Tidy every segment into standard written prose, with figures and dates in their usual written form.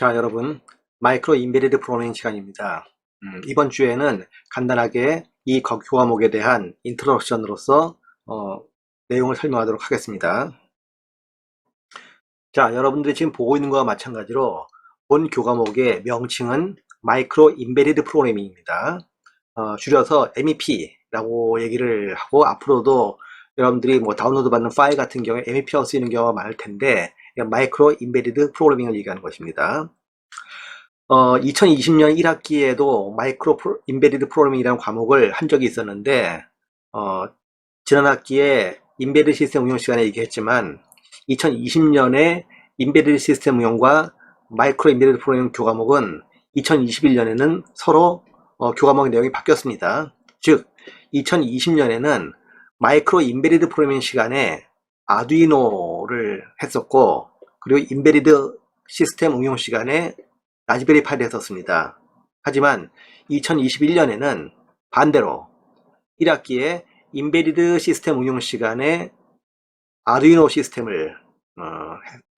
자, 여러분, 마이크로 임베리드 프로그래밍 시간입니다. 이번 주에는 간단하게 이 교과목에 대한 인트로덕션으로서 내용을 설명하도록 하겠습니다. 자, 여러분들이 지금 보고 있는 것과 마찬가지로 본 교과목의 명칭은 마이크로 임베리드 프로그래밍입니다. 줄여서 MEP라고 얘기를 하고, 앞으로도 여러분들이 뭐 다운로드 받는 파일 같은 경우에 MEP라고 쓰이는 경우가 많을 텐데, 마이크로 임베리드 프로그래밍을 얘기하는 것입니다. 2020년 1학기에도 마이크로 임베디드 프로그래밍이라는 과목을 한 적이 있었는데, 지난 학기에 임베디드 시스템 응용 시간에 얘기했지만 2020년에 임베디드 시스템 응용과 마이크로 임베디드 프로그래밍 교과목은 2021년에는 서로 교과목 내용이 바뀌었습니다. 즉 2020년에는 마이크로 임베디드 프로그래밍 시간에 아두이노를 했었고, 그리고 임베디드 시스템 응용 시간에 라즈베리 파이를 했었습니다. 하지만 2021년에는 반대로 1학기에 임베디드 시스템 응용 시간에 아두이노 시스템을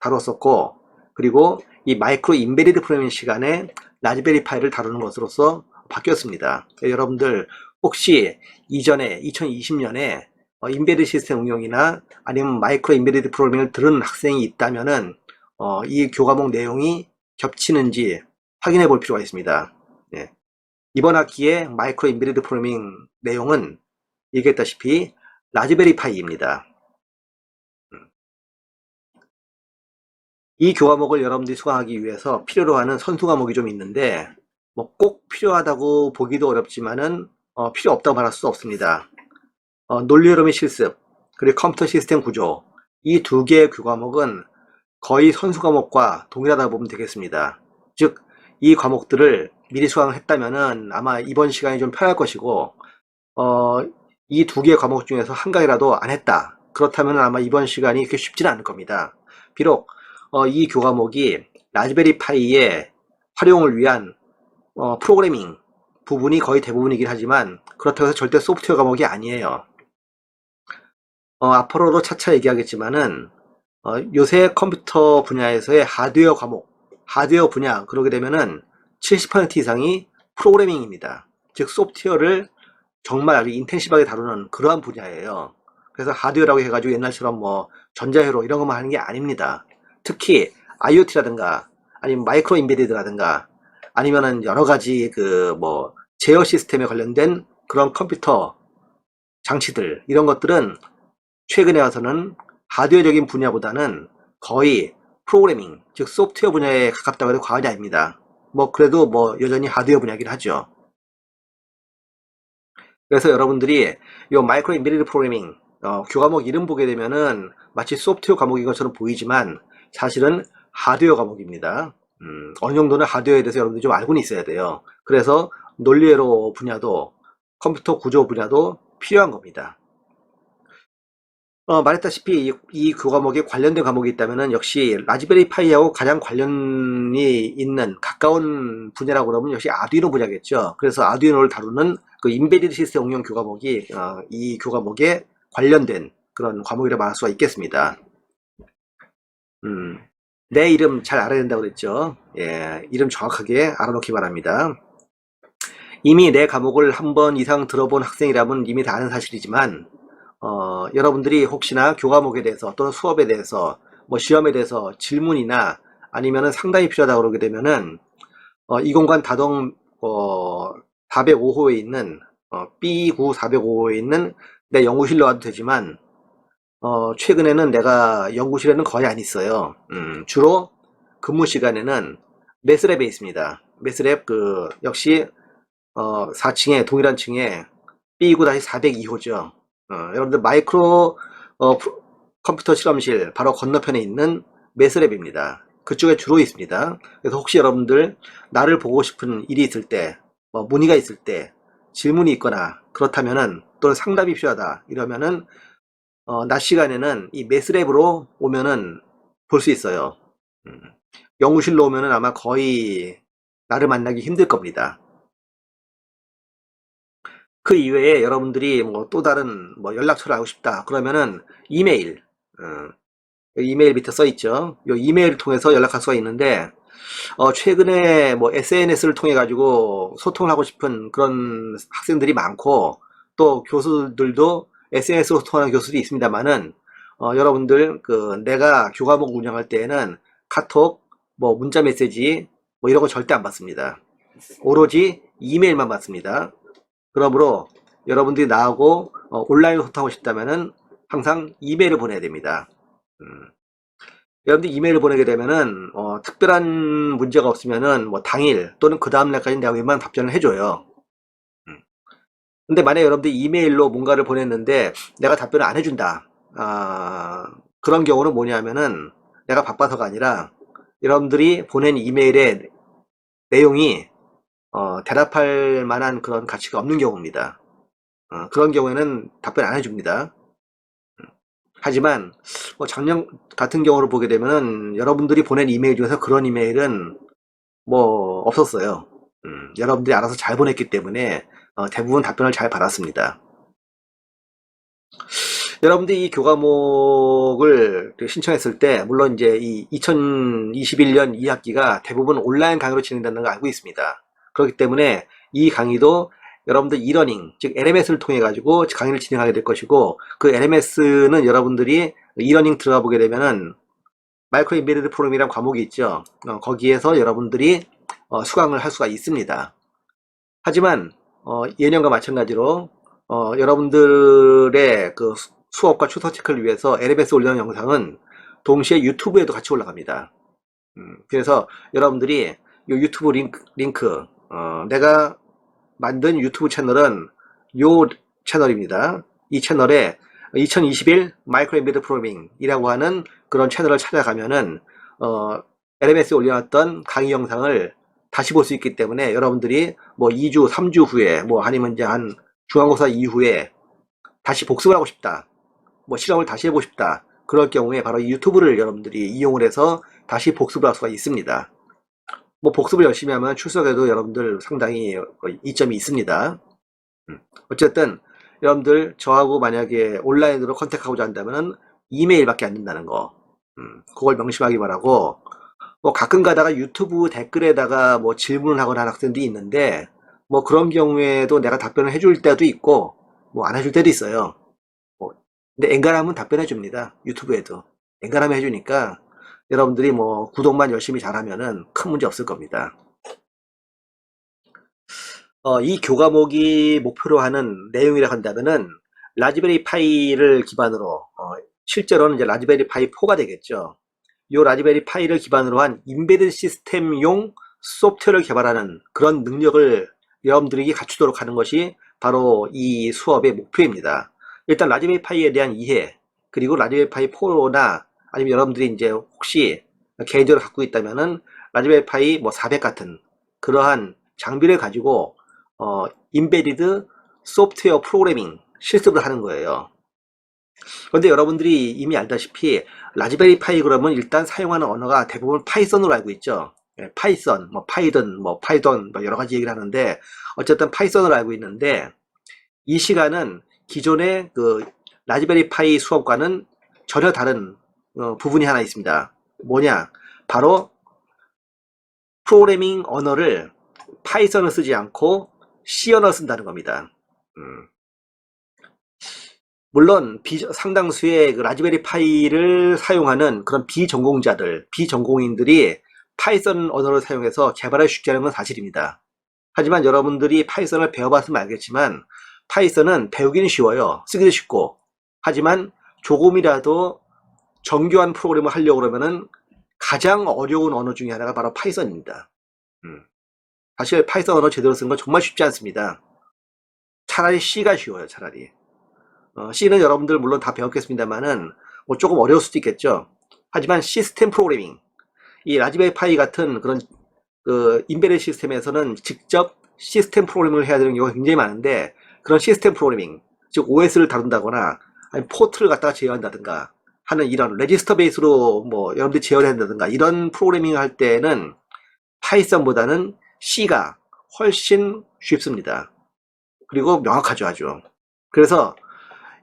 다뤘었고, 그리고 이 마이크로 임베디드 프로그래밍 시간에 라즈베리 파이를 다루는 것으로서 바뀌었습니다. 여러분들 혹시 이전에 2020년에 임베디드 시스템 응용이나 아니면 마이크로 임베디드 프로그래밍을 들은 학생이 있다면은 이 교과목 내용이 겹치는지 확인해 볼 필요가 있습니다. 네. 이번 학기의 마이크로 임베디드 프로그래밍 내용은 얘기했다시피 라즈베리 파이입니다. 이 교과목을 여러분들이 수강하기 위해서 필요로 하는 선수 과목이 좀 있는데, 뭐 꼭 필요하다고 보기도 어렵지만은 필요 없다고 말할 수 없습니다. 논리 흐름의 실습, 그리고 컴퓨터 시스템 구조, 이 두 개의 교과목은 거의 선수 과목과 동일하다고 보면 되겠습니다. 즉, 이 과목들을 미리 수강을 했다면은 아마 이번 시간이 좀 편할 것이고, 이 두 개의 과목 중에서 한 가지라도 안 했다, 그렇다면 아마 이번 시간이 그렇게 쉽지는 않을 겁니다. 비록 이 교과목이 라즈베리 파이의 활용을 위한 프로그래밍 부분이 거의 대부분이긴 하지만, 그렇다고 해서 절대 소프트웨어 과목이 아니에요. 앞으로도 차차 얘기하겠지만은 요새 컴퓨터 분야에서의 하드웨어 과목, 하드웨어 분야, 그러게 되면은 70% 이상이 프로그래밍입니다. 즉 소프트웨어를 정말 아주 인텐시브하게 다루는 그러한 분야예요. 그래서 하드웨어라고 해가지고 옛날처럼 뭐 전자회로 이런 것만 하는 게 아닙니다. 특히 IoT라든가 아니면 마이크로 임베디드라든가 아니면은 여러 가지 그 뭐 제어 시스템에 관련된 그런 컴퓨터 장치들, 이런 것들은 최근에 와서는 하드웨어적인 분야보다는 거의 프로그래밍, 즉 소프트웨어 분야에 가깝다고 해도 과언이 아닙니다. 뭐 그래도 뭐 여전히 하드웨어 분야긴 하죠. 그래서 여러분들이 이 마이크로 임베디드 프로그래밍 교과목 이름 보게 되면은 마치 소프트웨어 과목인 것처럼 보이지만 사실은 하드웨어 과목입니다. 어느 정도는 하드웨어에 대해서 여러분들이 좀 알고는 있어야 돼요. 그래서 논리회로 분야도 컴퓨터 구조 분야도 필요한 겁니다. 말했다시피 이 교과목에 관련된 과목이 있다면은 역시 라즈베리 파이하고 가장 관련이 있는 가까운 분야라고 그러면 역시 아두이노 분야겠죠. 그래서 아두이노를 다루는 그 임베디드 시스템 응용 교과목이 이 교과목에 관련된 그런 과목이라 말할 수가 있겠습니다. 내 이름 잘 알아야 된다고 그랬죠. 예, 이름 정확하게 알아놓기 바랍니다. 이미 내 과목을 한 번 이상 들어본 학생이라면 이미 다 아는 사실이지만, 여러분들이 혹시나 교과목에 대해서 또는 수업에 대해서 뭐 시험에 대해서 질문이나 아니면은 상담이 필요하다 그러게 되면은 이공간 다동 405호에 있는 B9 405호에 있는 내 연구실로 와도 되지만, 최근에는 내가 연구실에는 거의 안 있어요. 주로 근무 시간에는 매스랩에 있습니다. 매스랩 역시 4층에 동일한 층에 B9-402호죠. 여러분들 마이크로 컴퓨터 실험실 바로 건너편에 있는 매스랩입니다. 그쪽에 주로 있습니다. 그래서 혹시 여러분들 나를 보고 싶은 일이 있을 때, 뭐 문의가 있을 때, 질문이 있거나 그렇다면은, 또는 상담이 필요하다 이러면은 낮 시간에는 이 매스랩으로 오면은 볼 수 있어요. 연구실로 오면은 아마 거의 나를 만나기 힘들 겁니다. 그 이외에 여러분들이 뭐 또 다른 뭐 연락처를 알고 싶다 그러면은 이메일, 이메일 밑에 써 있죠. 이 이메일을 통해서 연락할 수가 있는데, 최근에 뭐 SNS를 통해 가지고 소통을 하고 싶은 그런 학생들이 많고, 또 교수들도 SNS로 소통하는 교수들이 있습니다만은, 여러분들 내가 교과목 운영할 때에는 카톡, 뭐 문자 메시지 뭐 이런 거 절대 안 받습니다. 오로지 이메일만 받습니다. 그러므로 여러분들이 나하고 온라인으로 소통하고 싶다면은 항상 이메일을 보내야 됩니다. 여러분들 이메일을 보내게 되면은 특별한 문제가 없으면은 뭐 당일 또는 그 다음 날까지 내가 웬만한 답변을 해줘요. 근데 만약에 여러분들이 이메일로 뭔가를 보냈는데 내가 답변을 안 해준다, 그런 경우는 뭐냐면은 내가 바빠서가 아니라 여러분들이 보낸 이메일의 내용이 대답할 만한 그런 가치가 없는 경우입니다. 그런 경우에는 답변 안 해줍니다. 하지만 뭐 작년 같은 경우를 보게 되면은 여러분들이 보낸 이메일 중에서 그런 이메일은 뭐 없었어요. 여러분들이 알아서 잘 보냈기 때문에 대부분 답변을 잘 받았습니다. 여러분들이 이 교과목을 신청했을 때 물론 이제 이 2021년 2학기가 대부분 온라인 강의로 진행된다는 걸 알고 있습니다. 그렇기 때문에 이 강의도 여러분들 이러닝, 즉 LMS를 통해 가지고 강의를 진행하게 될 것이고, 그 LMS는 여러분들이 이러닝 들어가 보게 되면은 마이크로 인베디드 프로그램이라는 과목이 있죠. 거기에서 여러분들이 수강을 할 수가 있습니다. 하지만 예년과 마찬가지로 여러분들의 그 수업과 추석 체크를 위해서 LMS 올려놓은 영상은 동시에 유튜브에도 같이 올라갑니다. 그래서 여러분들이 이 유튜브 링크, 내가 만든 유튜브 채널은 요 채널입니다. 이 채널에 2021 마이크로 엠베드 프로그래밍이라고 하는 그런 채널을 찾아가면은 LMS에 올려놨던 강의 영상을 다시 볼 수 있기 때문에 여러분들이 뭐 2주, 3주 후에 뭐 아니면 이제 한 중간고사 이후에 다시 복습을 하고 싶다, 뭐 실험을 다시 해보고 싶다, 그럴 경우에 바로 이 유튜브를 여러분들이 이용을 해서 다시 복습을 할 수가 있습니다. 뭐 복습을 열심히 하면 출석에도 여러분들 상당히 이점이 있습니다. 어쨌든 여러분들 저하고 만약에 온라인으로 컨택하고자 한다면 이메일밖에 안 된다는 거, 그걸 명심하기 바라고, 뭐 가끔 가다가 유튜브 댓글에다가 뭐 질문을 하거나 하는 학생들이 있는데 뭐 그런 경우에도 내가 답변을 해줄 때도 있고 뭐 안 해줄 때도 있어요. 근데 엔간하면 답변해 줍니다. 유튜브에도 엔간하면 해주니까 여러분들이 뭐 구독만 열심히 잘하면은 큰 문제 없을 겁니다. 이 교과목이 목표로 하는 내용이라 한다면은 라즈베리 파이를 기반으로, 실제로는 이제 라즈베리 파이 4가 되겠죠. 이 라즈베리 파이를 기반으로 한 인베드 시스템용 소프트웨어를 개발하는 그런 능력을 여러분들에게 갖추도록 하는 것이 바로 이 수업의 목표입니다. 일단 라즈베리 파이에 대한 이해, 그리고 라즈베리 파이 4나 아니면 여러분들이 이제 혹시 개인적으로 갖고 있다면은 라즈베리 파이 뭐 400 같은 그러한 장비를 가지고 인베디드 소프트웨어 프로그래밍 실습을 하는 거예요. 그런데 여러분들이 이미 알다시피 라즈베리 파이 그러면 일단 사용하는 언어가 대부분 파이썬으로 알고 있죠. 파이썬, 뭐 파이든, 뭐 파이던, 뭐 여러 가지 얘기를 하는데 어쨌든 파이썬으로 알고 있는데, 이 시간은 기존의 그 라즈베리 파이 수업과는 전혀 다른 부분이 하나 있습니다. 뭐냐? 바로 프로그래밍 언어를 파이썬을 쓰지 않고 C 언어를 쓴다는 겁니다. 물론 상당수의 그 라즈베리 파이를 사용하는 그런 비전공자들, 비전공인들이 파이썬 언어를 사용해서 개발을 쉽게 하는 건 사실입니다. 하지만 여러분들이 파이썬을 배워봤으면 알겠지만 파이썬은 배우기는 쉬워요. 쓰기도 쉽고. 하지만 조금이라도 정교한 프로그램을 하려고 그러면은 가장 어려운 언어 중에 하나가 바로 파이썬입니다. 사실 파이썬 언어 제대로 쓰는 건 정말 쉽지 않습니다. 차라리 C가 쉬워요. 차라리. C는 여러분들 물론 다 배웠겠습니다만은 뭐 조금 어려울 수도 있겠죠. 하지만 시스템 프로그래밍, 이 라즈베리 파이 같은 그런 그 인베리드 시스템에서는 직접 시스템 프로그래밍을 해야 되는 경우가 굉장히 많은데, 그런 시스템 프로그래밍, 즉 OS를 다룬다거나 아니면 포트를 갖다가 제어한다든가 하는 이런 레지스터 베이스로 뭐 여러분들이 제어를 한다든가 이런 프로그래밍을 할 때는 파이썬보다는 C가 훨씬 쉽습니다. 그리고 명확하죠, 아주. 그래서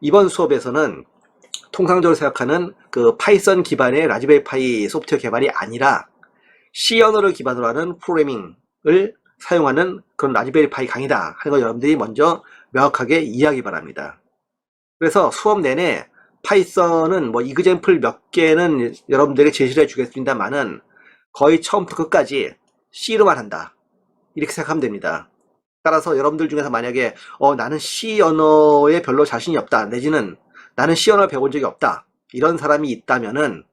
이번 수업에서는 통상적으로 생각하는 그 파이썬 기반의 라즈베리 파이 소프트웨어 개발이 아니라 C 언어를 기반으로 하는 프로그래밍을 사용하는 그런 라즈베리 파이 강의다 하는 거 여러분들이 먼저 명확하게 이해하기 바랍니다. 그래서 수업 내내 파이썬은 뭐 이그젬플 몇 개는 여러분들에게 제시를 해 주겠습니다만은 거의 처음부터 끝까지 C로만 한다 이렇게 생각하면 됩니다. 따라서 여러분들 중에서 만약에 나는 C 언어에 별로 자신이 없다 내지는 나는 C 언어를 배운 적이 없다 이런 사람이 있다면은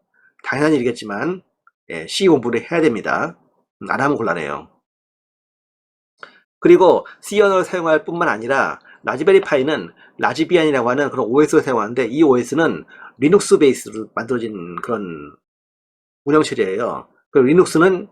당연한 일이겠지만 C 공부를 해야 됩니다. 안 하면 곤란해요. 그리고 C 언어를 사용할 뿐만 아니라 라즈베리 파이는 라즈비안이라고 하는 그런 OS를 사용하는데 이 OS는 리눅스 베이스로 만들어진 그런 운영체제예요. 그 리눅스는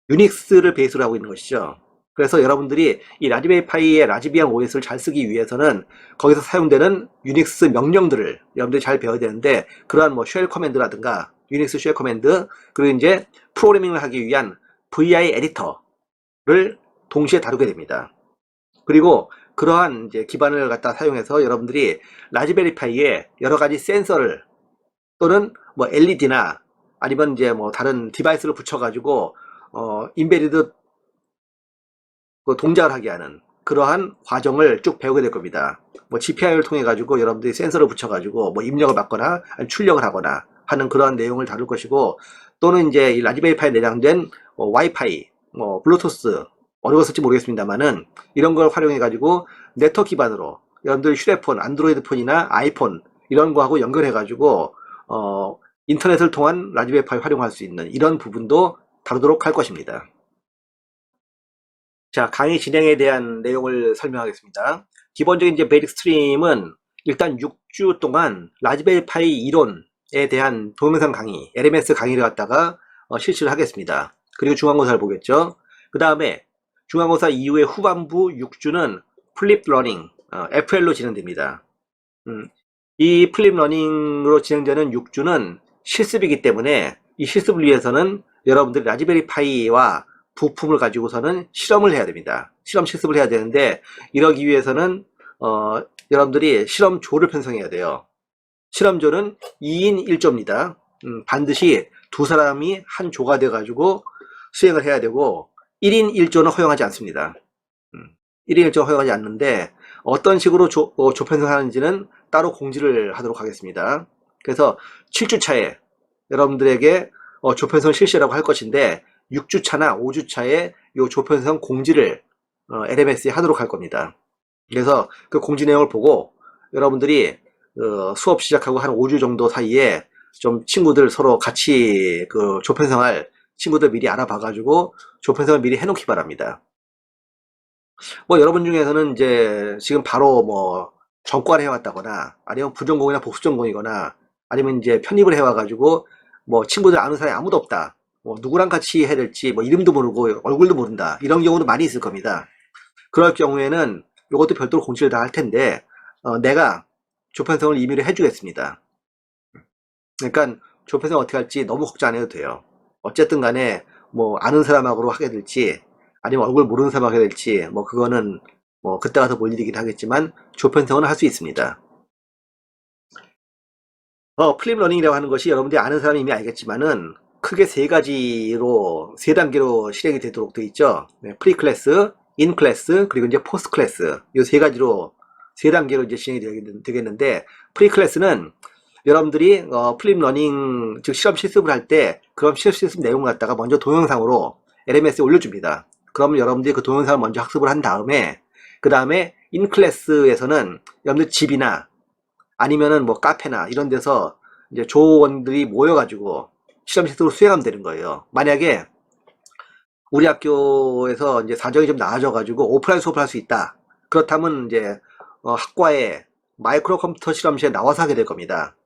유닉스를 베이스로 하고 있는 것이죠. 그래서 여러분들이 이 라즈베리 파이의 라즈비안 OS를 잘 쓰기 위해서는 거기서 사용되는 유닉스 명령들을 여러분들이 잘 배워야 되는데 그러한 뭐 쉘 커맨드라든가 유닉스 쉘 커맨드 그리고 이제 프로그래밍을 하기 위한 VI 에디터를 동시에 다루게 됩니다. 그리고 그러한 이제 기반을 갖다 사용해서 여러분들이 라즈베리 파이에 여러 가지 센서를 또는 뭐 LED나 아니면 이제 뭐 다른 디바이스를 붙여가지고 인베리드 그 동작을 하게 하는 그러한 과정을 쭉 배우게 될 겁니다. 뭐 GPI를 통해 가지고 여러분들이 센서를 붙여가지고 뭐 입력을 받거나 출력을 하거나 하는 그러한 내용을 다룰 것이고 또는 이제 이 라즈베리 파이에 내장된 와이파이, 뭐 블루투스 어려웠을지 모르겠습니다만은 이런 걸 활용해 가지고 네트워크 기반으로 여러분들 휴대폰, 안드로이드 폰이나 아이폰 이런 거하고 연결해 가지고 인터넷을 통한 라즈베리 파이 활용할 수 있는 이런 부분도 다루도록 할 것입니다. 자, 강의 진행에 대한 내용을 설명하겠습니다. 기본적인 이제 베이직 스트림은 일단 6주 동안 라즈베리 파이 이론에 대한 동영상 강의, LMS 강의를 갖다가 실시를 하겠습니다. 그리고 중간고사를 보겠죠. 그 다음에 중간고사 이후에 후반부 6주는 플립 러닝, FL로 진행됩니다. 이 플립 러닝으로 진행되는 6주는 실습이기 때문에 이 실습을 위해서는 여러분들이 라즈베리 파이와 부품을 가지고서는 실험을 해야 됩니다. 실험 실습을 해야 되는데 이러기 위해서는 여러분들이 실험조를 편성해야 돼요. 실험조는 2인 1조입니다. 반드시 두 사람이 한 조가 돼 가지고 수행을 해야 되고 1인 1조는 허용하지 않습니다. 1인 1조 허용하지 않는데 어떤 식으로 조 편성하는지는 따로 공지를 하도록 하겠습니다. 그래서 7주차에 여러분들에게 조 편성 실시라고 할 것인데 6주차나 5주차에 이 조편성 공지를 LMS에 하도록 할 겁니다. 그래서 그 공지 내용을 보고 여러분들이 수업 시작하고 한 5주 정도 사이에 좀 친구들 서로 같이 그 조편성할 친구들 미리 알아봐가지고 조편성을 미리 해놓기 바랍니다. 뭐 여러분 중에서는 이제 지금 바로 뭐 전과를 해왔다거나 아니면 부전공이나 복수전공이거나 아니면 이제 편입을 해와가지고 뭐 친구들 아는 사람이 아무도 없다. 뭐 누구랑 같이 해야 될지 뭐 이름도 모르고 얼굴도 모른다 이런 경우도 많이 있을 겁니다. 그럴 경우에는 이것도 별도로 공지를 다 할 텐데 내가 조편성을 임의로 해주겠습니다. 그러니까 조편성 어떻게 할지 너무 걱정 안 해도 돼요. 어쨌든 간에 뭐 아는 사람하고 하게 될지 아니면 얼굴 모르는 사람하고 하게 될지 뭐 그거는 뭐 그때 가서 볼 일이긴 하겠지만 조편성은 할 수 있습니다. 플립 러닝이라고 하는 것이 여러분들이 아는 사람이 이미 알겠지만은 크게 세 단계로 실행이 되도록 되어 있죠. 네, 프리 클래스, 인 클래스, 그리고 이제 포스트 클래스. 이 세 가지로 세 단계로 이제 진행이 되겠는데, 프리 클래스는 여러분들이 플립 러닝, 즉 실험 실습을 할 때 그럼 실험 실습 내용을 갖다가 먼저 동영상으로 LMS에 올려줍니다. 그러면 여러분들이 그 동영상을 먼저 학습을 한 다음에 그 다음에 인 클래스에서는 여러분들 집이나 아니면은 뭐 카페나 이런 데서 이제 조원들이 모여가지고 실험 실습을 수행하면 되는 거예요. 만약에 우리 학교에서 이제 사정이 좀 나아져가지고 오프라인 수업을 할 수 있다. 그렇다면 이제 학과에 마이크로 컴퓨터 실험실에 나와서 하게 될 겁니다.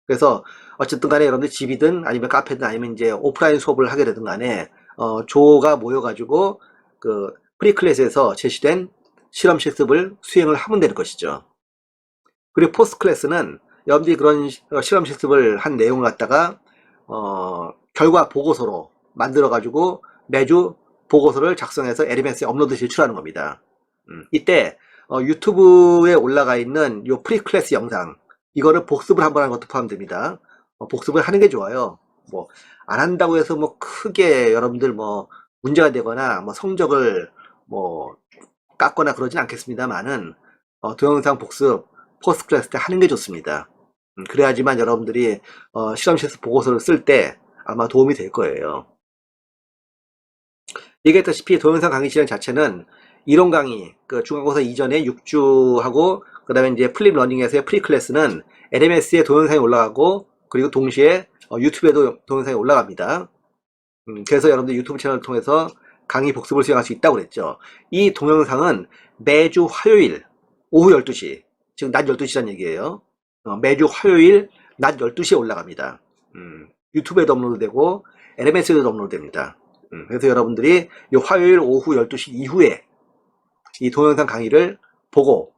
그래서 어쨌든 간에 여러분들 집이든 아니면 카페든 아니면 이제 오프라인 수업을 하게 되든 간에 조가 모여가지고 그 프리클래스에서 제시된 실험 실습을 수행을 하면 되는 것이죠. 그리고 포스트 클래스는 여러분들이 그런 실험 실습을 한 내용을 갖다가 결과 보고서로 만들어 가지고 매주 보고서를 작성해서 LMS에 업로드 제출하는 겁니다. 이때 유튜브에 올라가 있는 요 프리 클래스 영상 이거를 복습을 한번 하는 것도 포함됩니다. 복습을 하는 게 좋아요. 뭐 안 한다고 해서 뭐 크게 여러분들 뭐 문제가 되거나 뭐 성적을 뭐 깎거나 그러진 않겠습니다만은 동영상 복습 포스트 클래스 때 하는 게 좋습니다. 그래야지만 여러분들이 실험실에서 보고서를 쓸 때 아마 도움이 될 거예요. 얘기했다시피 동영상 강의 시간 자체는 이론 강의, 그 중간고사 이전에 6주하고 그 다음에 이제 플립 러닝에서의 프리 클래스는 LMS에 동영상이 올라가고 그리고 동시에 유튜브에도 동영상이 올라갑니다. 그래서 여러분들 유튜브 채널을 통해서 강의 복습을 수행할 수 있다고 그랬죠. 이 동영상은 매주 화요일 오후 12시, 지금 낮 12시란 얘기예요. 매주 화요일 낮 12시에 올라갑니다. 유튜브에도 업로드되고 LMS에도 업로드됩니다. 그래서 여러분들이 이 화요일 오후 12시 이후에 이 동영상 강의를 보고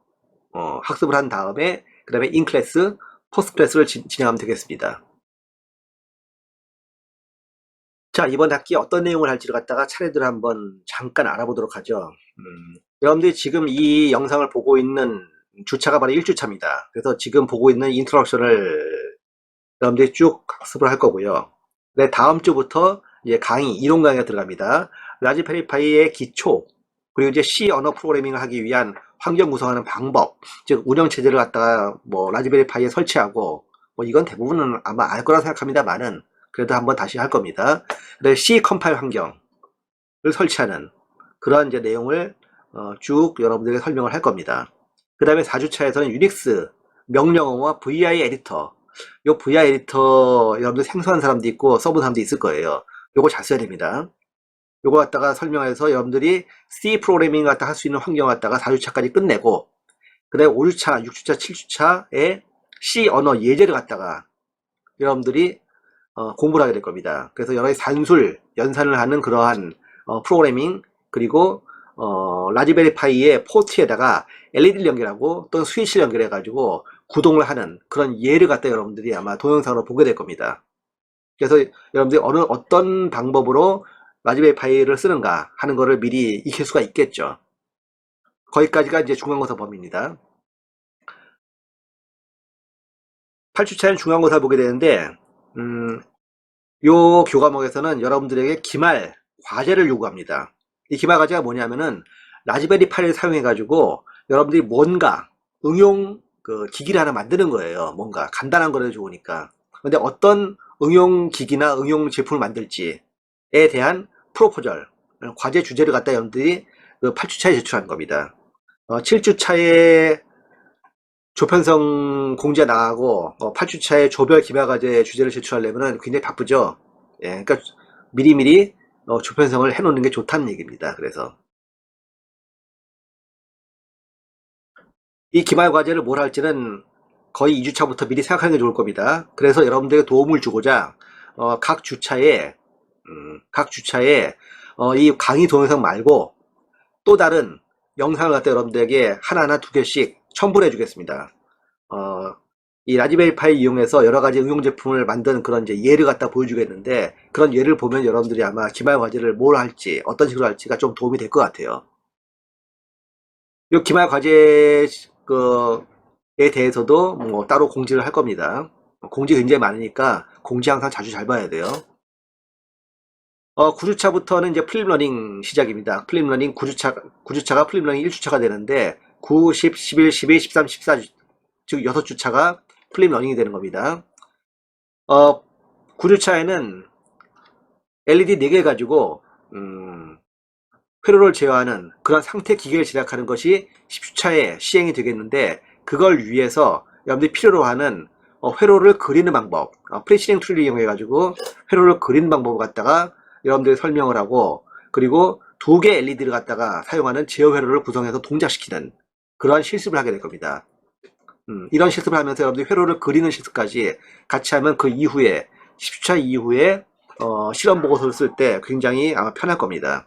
학습을 한 다음에 그 다음에 인클래스, 포스트클래스를 진행하면 되겠습니다. 자, 이번 학기 어떤 내용을 할지를 갖다가 차례대로 한번 잠깐 알아보도록 하죠. 여러분들이 지금 이 영상을 보고 있는 주차가 바로 1주차입니다. 그래서 지금 보고 있는 인트로덕션을 여러분들이 쭉 학습을 할 거고요. 네, 다음 주부터 이제 강의, 이론 강의가 들어갑니다. 라즈베리 파이의 기초, 그리고 이제 C 언어 프로그래밍을 하기 위한 환경 구성하는 방법, 즉 운영체제를 갖다가 뭐 라즈베리 파이에 설치하고, 뭐 이건 대부분은 아마 알 거라 생각합니다만은 그래도 한번 다시 할 겁니다. 그다음에 C 컴파일 환경을 설치하는 그런 이제 내용을 쭉 여러분들에게 설명을 할 겁니다. 그 다음에 4주차에서는 유닉스 명령어와 VI 에디터, 요 VI 에디터 여러분들 생소한 사람도 있고 써본 사람도 있을 거예요. 요거 잘 써야 됩니다. 요거 갖다가 설명해서 여러분들이 C 프로그래밍 갖다 할 수 있는 환경 갖다가 4주차까지 끝내고, 그 다음에 5주차, 6주차, 7주차에 C 언어 예제를 갖다가 여러분들이 공부를 하게 될 겁니다. 그래서 여러 가지 산술, 연산을 하는 그러한 프로그래밍, 그리고 라즈베리 파이의 포트에다가 LED를 연결하고 또는 스위치를 연결해 가지고 구동을 하는 그런 예를 갖다 여러분들이 아마 동영상으로 보게 될 겁니다. 그래서 여러분들이 어떤 방법으로 라즈베리 파이를 쓰는가 하는 거를 미리 익힐 수가 있겠죠. 거기까지가 이제 중간고사 범위입니다. 8주차는 중간고사 보게 되는데 요 교과목에서는 여러분들에게 기말 과제를 요구합니다. 이 기말 과제가 뭐냐면은 라즈베리 파이를 사용해 가지고 여러분들이 뭔가 응용 기기를 하나 만드는 거예요. 뭔가 간단한 거라도 좋으니까. 근데 어떤 응용 기기나 응용 제품을 만들지에 대한 프로포절, 과제 주제를 갖다 여러분들이 8주차에 제출하는 겁니다. 7주차에 조편성 공지가 나가고 8주차에 조별 기말과제 주제를 제출하려면 굉장히 바쁘죠. 예, 그러니까 미리미리 조편성을 해놓는 게 좋다는 얘기입니다. 그래서 이 기말과제를 뭘 할지는 거의 2주차부터 미리 생각하는 게 좋을 겁니다. 그래서 여러분들에게 도움을 주고자 각 주차에 이 강의 동영상 말고 또 다른 영상을 갖다 여러분들에게 하나하나 2개씩 첨부를 해주겠습니다. 이 라즈베리 파이 이용해서 여러 가지 응용 제품을 만드는 그런 이제 예를 갖다 보여주겠는데, 그런 예를 보면 여러분들이 아마 기말 과제를 뭘 할지, 어떤 식으로 할지가 좀 도움이 될 것 같아요. 이 기말 과제에 대해서도 뭐 따로 공지를 할 겁니다. 공지 굉장히 많으니까 공지 항상 자주 잘 봐야 돼요. 9주차부터는 이제 플립러닝 시작입니다. 플립러닝 9주차가 플립러닝 1주차가 되는데 9, 10, 11, 12, 13, 14, 즉 6주차가 플립러닝이 되는 겁니다. 9주차에는 LED 4개 가지고 회로를 제어하는 그런 상태 기계를 제작하는 것이 10주차에 시행이 되겠는데, 그걸 위해서 여러분들이 필요로 하는 회로를 그리는 방법, 프레시링 툴을 이용해 가지고 회로를 그리는 방법을 갖다가 여러분들이 설명을 하고, 그리고 2개 LED를 갖다가 사용하는 제어 회로를 구성해서 동작시키는 그러한 실습을 하게 될 겁니다. 이런 실습을 하면서 여러분들이 회로를 그리는 실습까지 같이 하면 그 이후에 10주차 이후에 실험 보고서를 쓸 때 굉장히 아마 편할 겁니다.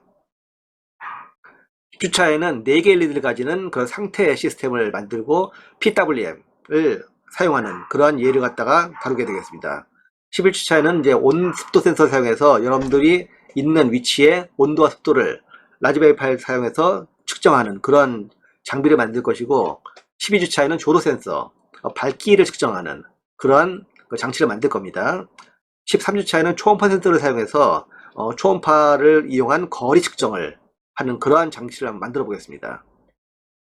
10주차에는 4개 LED를 가지는 그런 상태 시스템을 만들고 PWM을 사용하는 그러한 예를 갖다가 다루게 되겠습니다. 11주차에는 이제 습도 센서를 사용해서 여러분들이 있는 위치의 온도와 습도를 라즈베리 파이를 사용해서 측정하는 그런 장비를 만들 것이고, 12주차에는 조로 센서, 밝기를 측정하는 그러한 장치를 만들 겁니다. 13주차에는 초음파 센서를 사용해서 초음파를 이용한 거리 측정을 하는 그러한 장치를 한번 만들어 보겠습니다.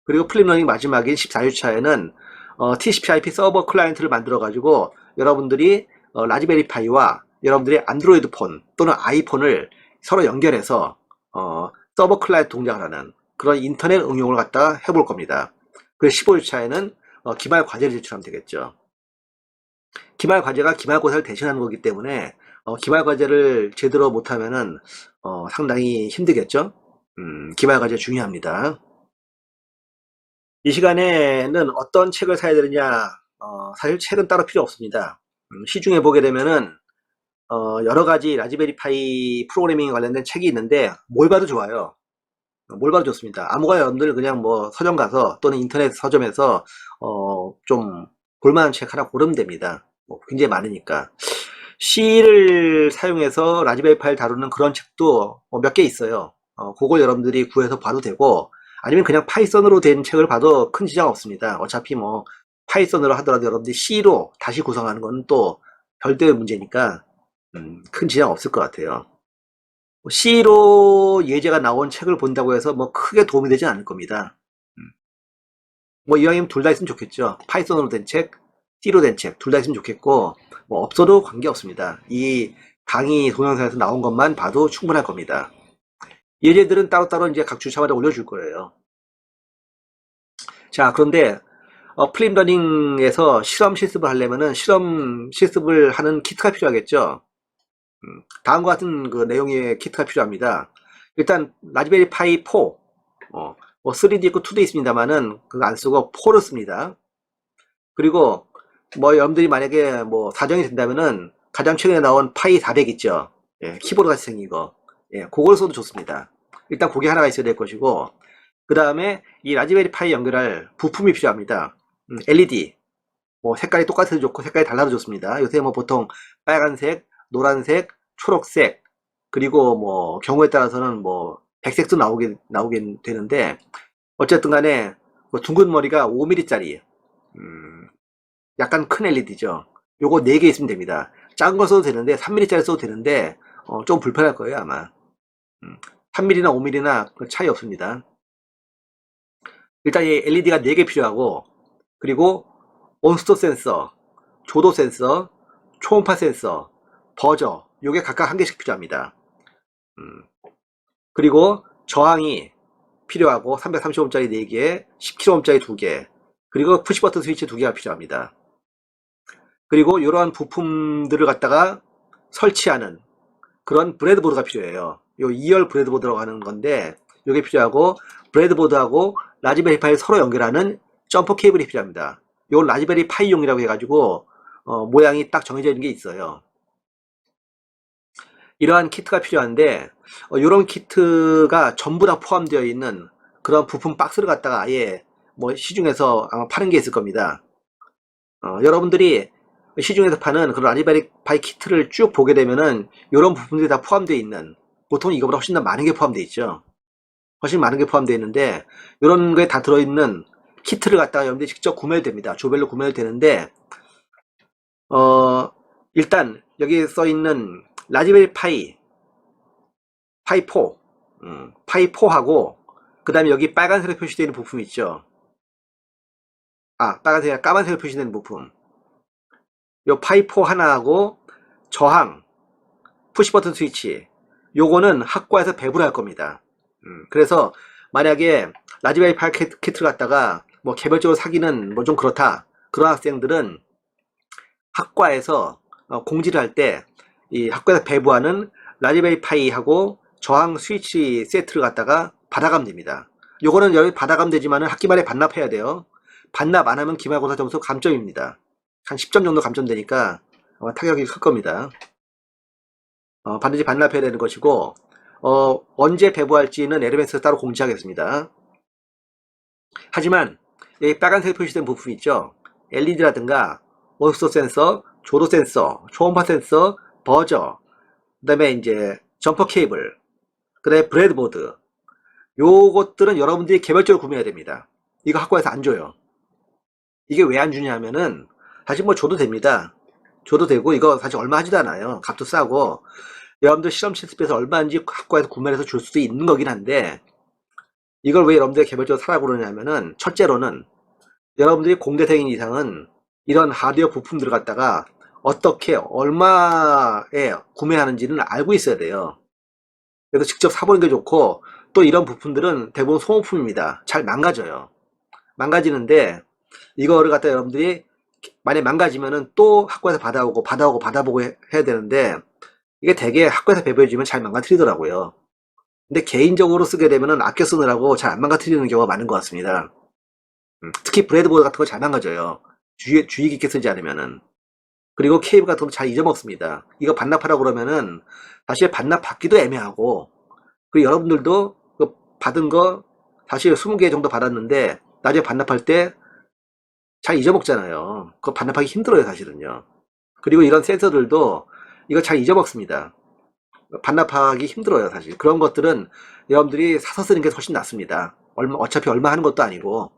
그리고 플립러닝 마지막인 14주차에는 TCP/IP 서버 클라이언트를 만들어 가지고 여러분들이 라즈베리 파이와 여러분들의 안드로이드 폰 또는 아이폰을 서로 연결해서 서버 클라이언트 동작을 하는 그런 인터넷 응용을 갖다가 해볼 겁니다. 그래서 15주차에는 기말 과제를 제출하면 되겠죠. 기말 과제가 기말고사를 대신하는 거기 때문에 기말 과제를 제대로 못하면은 상당히 힘들겠죠. 기말 과제 중요합니다. 이 시간에는 어떤 책을 사야 되느냐, 사실 책은 따로 필요 없습니다. 시중에 보게 되면은 여러 가지 라즈베리 파이 프로그래밍에 관련된 책이 있는데 뭘 봐도 좋아요. 뭘 봐도 좋습니다. 아무거나 여러분들 그냥 뭐 서점 가서 또는 인터넷 서점에서 좀 볼만한 책 하나 고르면 됩니다. 굉장히 많으니까. C를 사용해서 라즈베리 파이를 다루는 그런 책도 몇 개 있어요. 그걸 여러분들이 구해서 봐도 되고, 아니면 그냥 파이썬으로 된 책을 봐도 큰 지장 없습니다. 어차피 뭐 파이썬으로 하더라도 여러분들이 C로 다시 구성하는 건 또 별도의 문제니까 큰 지장 없을 것 같아요. C로 예제가 나온 책을 본다고 해서 뭐 크게 도움이 되진 않을 겁니다. 뭐 이왕이면 둘 다 있으면 좋겠죠. 파이썬으로 된 책, C로 된 책 둘 다 있으면 좋겠고, 뭐 없어도 관계없습니다. 이 강의 동영상에서 나온 것만 봐도 충분할 겁니다. 예제들은 따로따로 이제 각 주차마다 올려줄 거예요. 자, 그런데 플립러닝에서 실험 실습을 하려면은 실험 실습을 하는 키트가 필요하겠죠. 다음과 같은 그 내용의 키트가 필요합니다. 일단 라즈베리 파이 4, 뭐 3D 있고 2D 있습니다만은 그거 안 쓰고 4를 씁니다. 그리고 뭐 여러분들이 만약에 뭐 사정이 된다면은 가장 최근에 나온 파이 400 있죠. 예, 키보드 같이 생긴 거. 예, 그걸 써도 좋습니다. 일단 그게 하나가 있어야 될 것이고, 그 다음에 이 라즈베리 파이 연결할 부품이 필요합니다. LED, 뭐 색깔이 똑같아도 좋고 색깔이 달라도 좋습니다. 요새 뭐 보통 빨간색, 노란색, 초록색, 그리고 뭐 경우에 따라서는 뭐 백색도 나오긴 되는데, 어쨌든 간에 뭐 둥근 머리가 5mm짜리 약간 큰 LED죠. 요거 4개 있으면 됩니다. 작은 거 써도 되는데 3mm짜리 써도 되는데 좀 불편할 거예요 아마. 3mm나 5mm나 차이 없습니다. 일단 이 LED가 4개 필요하고, 그리고 온수도 센서, 조도 센서, 초음파 센서, 버저, 요게 각각 한 개씩 필요합니다. 그리고 저항이 필요하고 330ohm짜리 4개, 10kohm짜리 2개, 그리고 푸시버튼 스위치 2개가 필요합니다. 그리고 이러한 부품들을 갖다가 설치하는 그런 브레드보드가 필요해요. 요 2열 브레드보드라고 하는 건데 이게 필요하고, 브레드보드하고 라즈베리 파이를 서로 연결하는 점퍼 케이블이 필요합니다. 이건 라즈베리 파이용이라고 해가지고 모양이 딱 정해져 있는 게 있어요. 이러한 키트가 필요한데 이런 키트가 전부 다 포함되어 있는 그런 부품 박스를 갖다가 아예 뭐 시중에서 아마 파는 게 있을 겁니다. 여러분들이 시중에서 파는 그런 라즈베리 파이 키트를 쭉 보게 되면은 이런 부품들이 다 포함되어 있는, 보통 이거보다 훨씬 더 많은 게 포함되어 있죠. 훨씬 많은 게 포함되어 있는데 이런 거에 다 들어있는 키트를 갖다가 여러분들이 직접 구매해도 됩니다. 조별로 구매해도 되는데 일단 여기 써있는 라즈베리 파이 4 파이 4하고 그 다음에 여기 빨간색으로 표시되어 있는 부품 있죠. 빨간색이 까만색으로 표시되는 부품, 요 파이 4 하나하고 저항, 푸시버튼 스위치, 요거는 학과에서 배부를 할 겁니다. 그래서 만약에 라즈베리 파이 키트를 갖다가 뭐 개별적으로 사기는 뭐 좀 그렇다, 그런 학생들은 학과에서 공지를 할 때 이 학과에서 배부하는 라즈베리 파이하고 저항 스위치 세트를 갖다가 받아가면 됩니다. 요거는 여기 받아가면 되지만은 학기 말에 반납해야 돼요. 반납 안 하면 기말고사 점수 감점입니다. 한 10점 정도 감점되니까 아마 타격이 클 겁니다. 반드시 반납해야 되는 것이고, 언제 배부할지는 LMS에서 따로 공지하겠습니다. 하지만 여기 빨간색 표시된 부품 있죠. LED라든가 온수도 센서, 조도 센서, 초음파 센서, 버저, 그 다음에 이제 점퍼 케이블, 그 다음에 브레드보드, 요것들은 여러분들이 개별적으로 구매해야 됩니다. 이거 학과에서 안 줘요. 이게 왜 안 주냐 하면은, 사실 뭐 줘도 됩니다. 줘도 되고, 이거 사실 얼마 하지도 않아요. 값도 싸고, 여러분들 실험 실습에서 얼마인지 학과에서 구매를 해서 줄 수도 있는 거긴 한데, 이걸 왜 여러분들이 개별적으로 사라고 그러냐면은, 첫째로는 여러분들이 공대생인 이상은 이런 하드웨어 부품들을 갖다가 어떻게 얼마에 구매하는지는 알고 있어야 돼요. 그래서 직접 사보는 게 좋고, 또 이런 부품들은 대부분 소모품입니다. 잘 망가져요. 망가지는데 이거를 갖다 여러분들이 만약 망가지면은 또 학과에서 받아보고 해야 되는데, 이게 되게 학과에서 배부해지면 잘 망가뜨리더라고요. 근데 개인적으로 쓰게 되면은 아껴 쓰느라고 잘 안 망가뜨리는 경우가 많은 것 같습니다. 특히 브레드보드 같은 거 잘 망가져요. 주의 깊게 쓰지 않으면은. 그리고 케이블 같은 거 잘 잊어먹습니다. 이거 반납하라고 그러면은 사실 반납받기도 애매하고, 그리고 여러분들도 그 받은 거 사실 20개 정도 받았는데 나중에 반납할 때 잘 잊어먹잖아요. 그거 반납하기 힘들어요, 사실은요. 그리고 이런 센서들도 이거 잘 잊어먹습니다. 반납하기 힘들어요, 사실. 그런 것들은 여러분들이 사서 쓰는 게 훨씬 낫습니다. 어차피 얼마 하는 것도 아니고.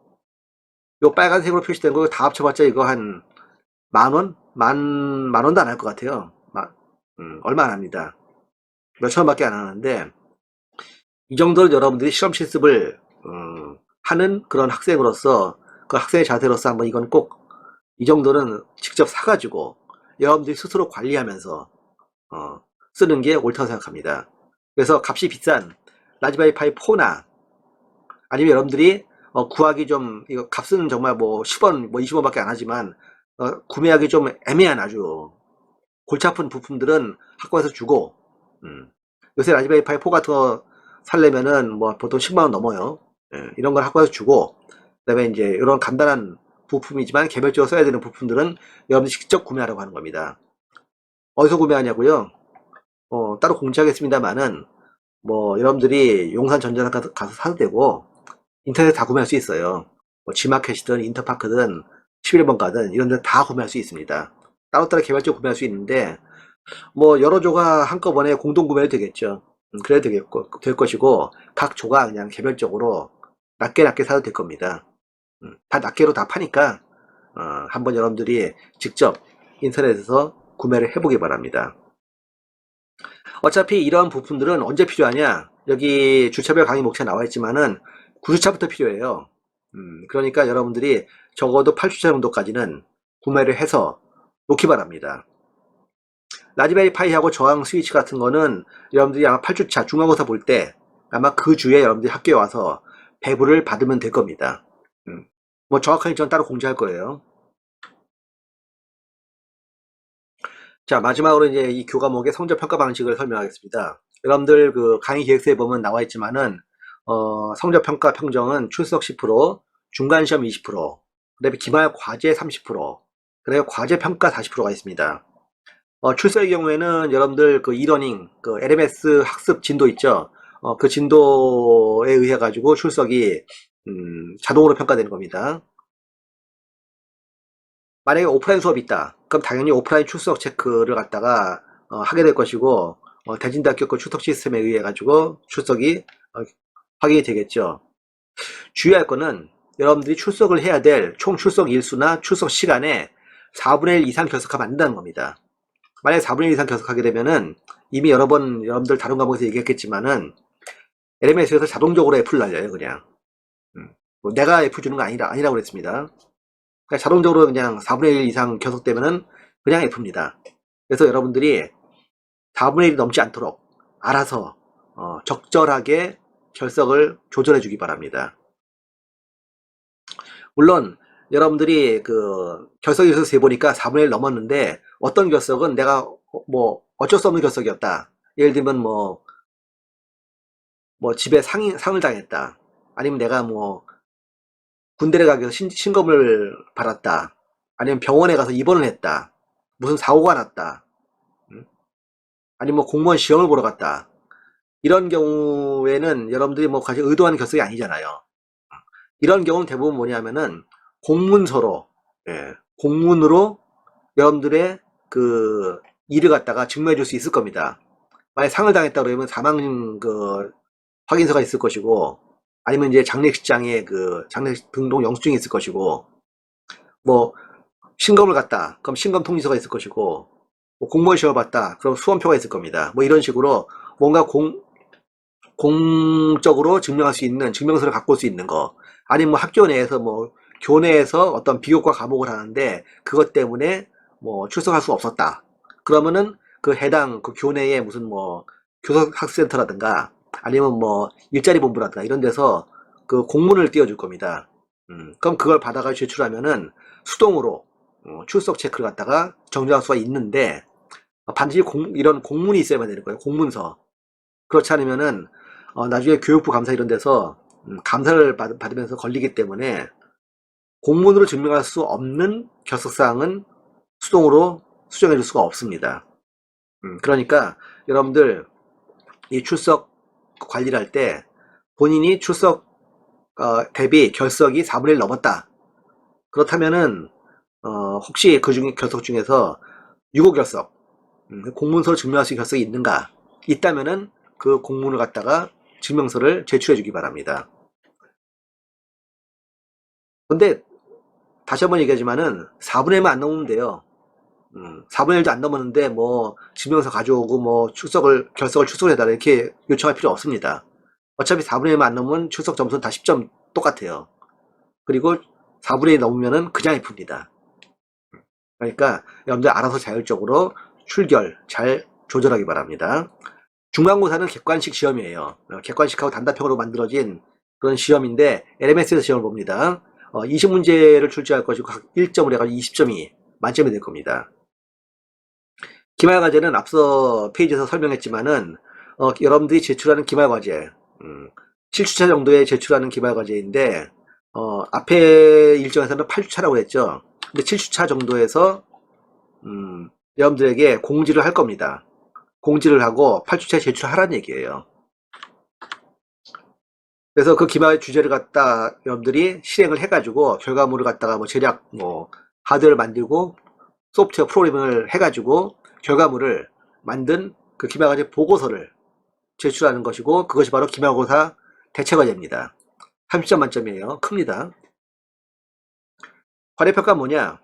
요 빨간색으로 표시된 거 다 합쳐봤자 이거 한 만 원? 만 원도 안 할 것 같아요. 얼마 안 합니다. 몇천 원밖에 안 하는데, 이 정도로 여러분들이 실험 실습을 하는 그런 학생으로서, 그 학생의 자세로서 한번 이건 꼭 이 정도는 직접 사가지고 여러분들이 스스로 관리하면서 쓰는 게 옳다고 생각합니다. 그래서 값이 비싼 라즈베리 파이 4나 아니면 여러분들이 구하기 좀, 이거 값은 정말 뭐 10원, 뭐 20원밖에 안 하지만 구매하기 좀 애매한 아주 골치 아픈 부품들은 학과에서 주고, 요새 라즈베리 파이 4 같은 거 살려면은 뭐 보통 10만 원 넘어요. 예, 이런 걸 학과에서 주고, 그다음에 이제 이런 간단한 부품이지만 개별적으로 써야 되는 부품들은 여러분들이 직접 구매하라고 하는 겁니다. 어디서 구매하냐고요? 따로 공지하겠습니다만은, 뭐 여러분들이 용산 전자상 가서 사도 되고, 인터넷에 다 구매할 수 있어요. 뭐 G마켓이든 인터파크든 11번 가든 이런 데 다 구매할 수 있습니다. 따로따로 개별적으로 구매할 수 있는데, 뭐 여러 조가 한꺼번에 공동 구매해도 되겠죠. 그래야 될 것이고, 각 조가 그냥 개별적으로 낮게 사도 될 겁니다. 다 낱개로 다 파니까 한번 여러분들이 직접 인터넷에서 구매를 해보기 바랍니다. 어차피 이러한 부품들은 언제 필요하냐? 여기 주차별 강의 목차에 나와 있지만은 9주차부터 필요해요. 그러니까 여러분들이 적어도 8주차 정도까지는 구매를 해서 놓기 바랍니다. 라즈베리 파이하고 저항 스위치 같은 거는 여러분들이 아마 8주차 중간고사 볼 때 아마 그 주에 여러분들이 학교에 와서 배부를 받으면 될 겁니다. 뭐 정확한 일정은 따로 공지할 거예요. 자, 마지막으로 이제 이 교과목의 성적 평가 방식을 설명하겠습니다. 여러분들 그 강의 기획서에 보면 나와 있지만은 성적 평가 평정은 출석 10%, 중간 시험 20%, 그다음에 기말 과제 30%, 그다음에 과제 평가 40%가 있습니다. 출석의 경우에는 여러분들 그 이러닝, 그 LMS 학습 진도 있죠. 그 진도에 의해 가지고 출석이 자동으로 평가되는 겁니다. 만약에 오프라인 수업이 있다. 그럼 당연히 오프라인 출석 체크를 갖다가 하게 될 것이고, 대진대학교 그 출석 시스템에 의해 가지고 출석이 확인이 되겠죠. 주의할 거는 여러분들이 출석을 해야 될 총 출석 일수나 출석 시간에 4분의 1 이상 결석하면 안 된다는 겁니다. 만약에 4분의 1 이상 결석하게 되면은 이미 여러 번 여러분들 다른 과목에서 얘기했겠지만은 LMS에서 자동적으로 F를 날려요, 그냥. 뭐 내가 F 주는 거 아니라고 그랬습니다. 그러니까 자동적으로 그냥 4분의 1 이상 결석되면은 그냥 F입니다. 그래서 여러분들이 4분의 1이 넘지 않도록 알아서 적절하게 결석을 조절해 주기 바랍니다. 물론 여러분들이 그 결석 일수 세보니까 4분의 1 넘었는데 어떤 결석은 내가 뭐 어쩔 수 없는 결석이었다. 예를 들면 뭐 집에 상을 당했다. 아니면 내가 뭐 군대를 가기 위해서 신검을 받았다. 아니면 병원에 가서 입원을 했다. 무슨 사고가 났다. 아니면 뭐 공무원 시험을 보러 갔다. 이런 경우에는 여러분들이 뭐 사실 의도하는 결석이 아니잖아요. 이런 경우는 대부분 뭐냐면은 공문서로, 공문으로 여러분들의 그 일을 갖다가 증명해 줄 수 있을 겁니다. 만약 상을 당했다 그러면 사망 그 확인서가 있을 것이고, 아니면 이제 장례식장에 그 장례식 등록 영수증이 있을 것이고, 뭐 신검을 갔다. 그럼 신검 통지서가 있을 것이고, 뭐 공무원 시험을 봤다. 그럼 수험표가 있을 겁니다. 뭐 이런 식으로 뭔가 공적으로 증명할 수 있는 증명서를 갖고 올 수 있는 거. 아니면 뭐 학교 내에서 뭐 교내에서 어떤 비교과 과목을 하는데 그것 때문에 뭐 출석할 수 없었다. 그러면은 그 해당 그 교내에 무슨 뭐 교섭학센터라든가 아니면 뭐 일자리 본부라든가 이런 데서 그 공문을 띄워줄 겁니다. 그럼 그걸 받아가 제출하면은 수동으로 출석 체크를 갖다가 정정할 수가 있는데 반드시 이런 공문이 있어야만 되는 거예요. 공문서. 그렇지 않으면은 나중에 교육부 감사 이런 데서 감사를 받으면서 걸리기 때문에 공문으로 증명할 수 없는 결석사항은 수동으로 수정해 줄 수가 없습니다. 그러니까 여러분들 이 출석 관리를 할 때 본인이 출석 대비 결석이 4분의 1 넘었다. 그렇다면은 혹시 그 중에 결석 중에서 유고 결석, 공문서로 증명할 수 있는 결석이 있는가? 있다면은 그 공문을 갖다가 증명서를 제출해 주기 바랍니다. 근데 다시 한번 얘기하지만은 4분의 1만 안 넘으면 돼요. 4분의 1도 안 넘었는데 뭐 증명서 가져오고 뭐 결석을 출석해달라 이렇게 요청할 필요 없습니다. 어차피 4분의 1만 안 넘으면 출석 점수는 다 10점 똑같아요. 그리고 4분의 1 넘으면은 그냥 F입니다. 그러니까 여러분들 알아서 자율적으로 출결 잘 조절하기 바랍니다. 중간고사는 객관식 시험이에요. 객관식하고 단답형으로 만들어진 그런 시험인데 LMS에서 시험을 봅니다. 20문제를 출제할 것이고 각 1점을 해가지고 20점이 만점이 될 겁니다. 기말과제는 앞서 페이지에서 설명했지만은 여러분들이 제출하는 기말과제 7주차 정도에 제출하는 기말과제인데 앞에 일정에서는 8주차라고 했죠. 근데 7주차 정도에서 여러분들에게 공지를 할 겁니다. 공지를 하고 8주차에 제출하라는 얘기예요. 그래서 그 기말 주제를 갖다 여러분들이 실행을 해가지고 결과물을 갖다가 뭐 제작 뭐 하드웨어를 만들고 소프트웨어 프로그래밍을 해가지고 결과물을 만든 그 기말과제 보고서를 제출하는 것이고 그것이 바로 기말고사 대체과제입니다. 30점 만점이에요. 큽니다. 과대평가는 뭐냐?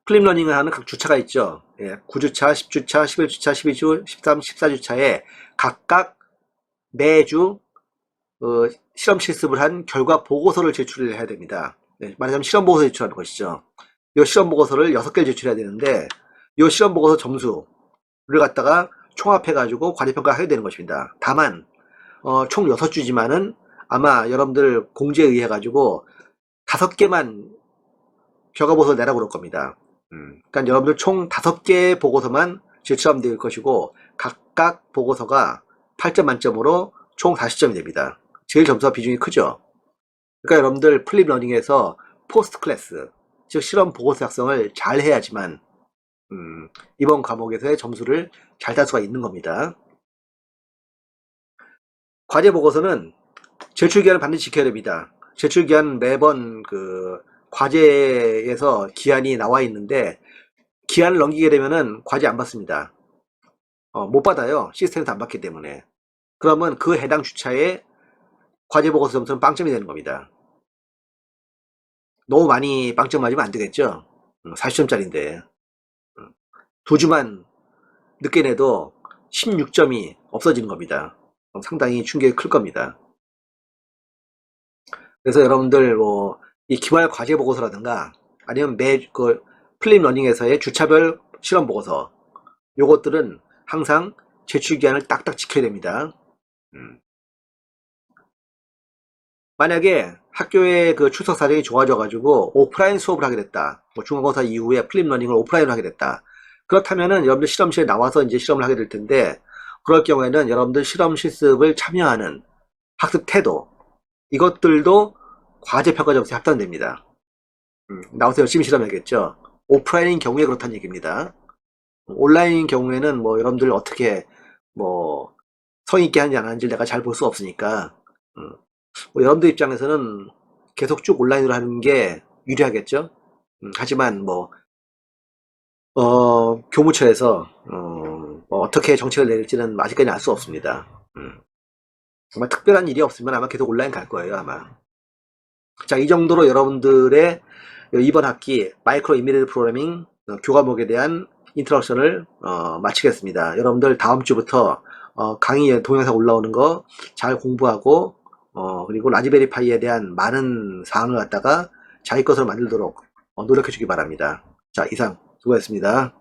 플립러닝을 하는 각 주차가 있죠. 9주차, 10주차, 11주차, 12주, 13, 14주차에 각각 매주 실험 실습을 한 결과 보고서를 제출을 해야 됩니다. 말하자면 실험 보고서 제출하는 것이죠. 이 실험 보고서를 6개를 제출해야 되는데 이 실험 보고서 점수를 갖다가 총합해 가지고 과대평가 하게 되는 것입니다. 다만 총 6주지만은 아마 여러분들 공지에 의해 가지고 5개만 결과 보고서를 내라고 그럴 겁니다. 그러니까 여러분들 총 5개 보고서만 제출하면 될 것이고 각각 보고서가 8점 만점으로 총 40점이 됩니다. 제일 점수가 비중이 크죠. 그러니까 여러분들 플립러닝에서 포스트 클래스, 즉 실험 보고서 작성을 잘 해야지만 이번 과목에서의 점수를 잘 딸 수가 있는 겁니다. 과제 보고서는 제출 기한을 반드시 지켜야 됩니다. 제출 기한 매번 그 과제에서 기한이 나와 있는데 기한을 넘기게 되면은 과제 안 받습니다. 못 받아요. 시스템에서 안 받기 때문에. 그러면 그 해당 주차에 과제 보고서 점수는 빵점이 되는 겁니다. 너무 많이 빵점 맞으면 안 되겠죠. 40점짜리인데 2주만 늦게 내도 16점이 없어지는 겁니다. 상당히 충격이 클 겁니다. 그래서 여러분들 뭐 이 기말 과제 보고서라든가 아니면 그 플립러닝에서의 주차별 실험 보고서 요것들은 항상 제출 기한을 딱딱 지켜야 됩니다. 만약에 학교의 그 출석 사정이 좋아져 가지고 오프라인 수업을 하게 됐다. 뭐 중간고사 이후에 플립러닝을 오프라인으로 하게 됐다. 그렇다면은 여러분들 실험실에 나와서 이제 실험을 하게 될 텐데 그럴 경우에는 여러분들 실험 실습을 참여하는 학습 태도 이것들도 과제 평가 점수에 합산됩니다. 나와서 열심히 실험해야겠죠. 오프라인인 경우에 그렇다는 얘기입니다. 온라인인 경우에는 뭐 여러분들 어떻게 뭐 성의 있게 하는지 안 하는지 내가 잘 볼 수 없으니까 뭐 여러분들 입장에서는 계속 쭉 온라인으로 하는 게 유리하겠죠. 하지만 뭐 교무처에서 뭐 어떻게 정책을 내릴지는 아직까지 알 수 없습니다. 정말 특별한 일이 없으면 아마 계속 온라인 갈 거예요, 아마. 자, 이 정도로 여러분들의 이번 학기 마이크로 이미디어트 프로그래밍 교과목에 대한 인트로덕션을 마치겠습니다. 여러분들 다음 주부터 강의 동영상 올라오는 거 잘 공부하고 그리고 라즈베리 파이에 대한 많은 사항을 갖다가 자기 것으로 만들도록 노력해 주기 바랍니다. 자, 이상 수고했습니다.